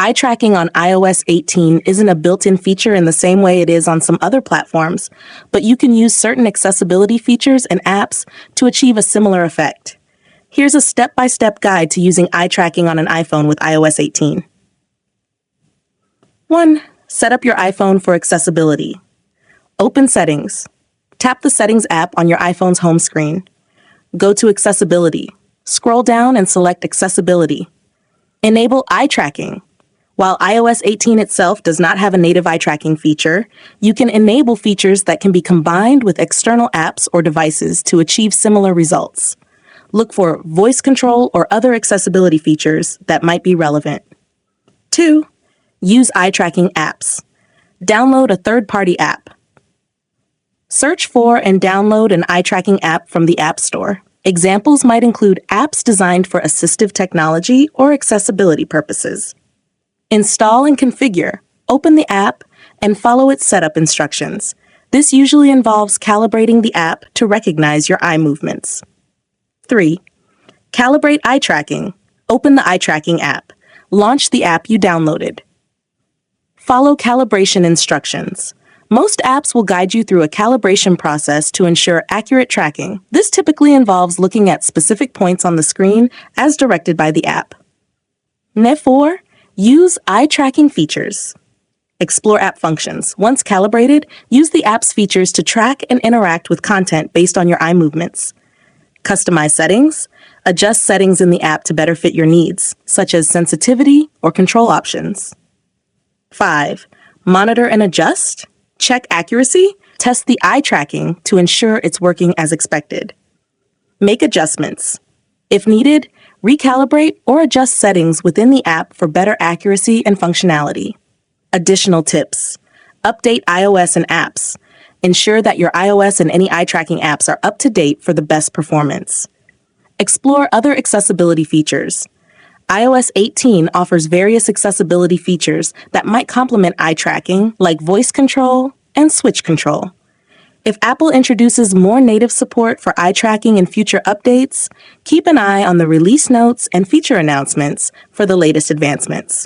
Eye tracking on iOS 18 isn't a built-in feature in the same way it is on some other platforms, but you can use certain accessibility features and apps to achieve a similar effect. Here's a step-by-step guide to using eye tracking on an iPhone with iOS 18. 1. Set up your iPhone for accessibility. Open Settings. Tap the Settings app on your iPhone's home screen. Go to Accessibility. Scroll down and select Accessibility. Enable eye tracking. While iOS 18 itself does not have a native eye tracking feature, you can enable features that can be combined with external apps or devices to achieve similar results. Look for voice control or other accessibility features that might be relevant. 2. Use eye tracking apps. Download a third-party app. Search for and download an eye tracking app from the App Store. Examples might include apps designed for assistive technology or accessibility purposes. Install and configure. Open the app and follow its setup instructions. This usually involves calibrating the app to recognize your eye movements. 3. Calibrate eye tracking. Open the eye tracking app. Launch the app you downloaded. Follow calibration instructions. Most apps will guide you through a calibration process to ensure accurate tracking. This typically involves looking at specific points on the screen as directed by the app. 4. Use eye tracking features. Explore app functions. Once calibrated, use the app's features to track and interact with content based on your eye movements. Customize settings. Adjust settings in the app to better fit your needs, such as sensitivity or control options. 5. Monitor and adjust. Check accuracy. Test the eye tracking to ensure it's working as expected. Make adjustments. If needed, recalibrate or adjust settings within the app for better accuracy and functionality. Additional tips. Update iOS and apps. Ensure that your iOS and any eye tracking apps are up to date for the best performance. Explore other accessibility features. iOS 18 offers various accessibility features that might complement eye tracking, like voice control and switch control. If Apple introduces more native support for eye tracking in future updates, keep an eye on the release notes and feature announcements for the latest advancements.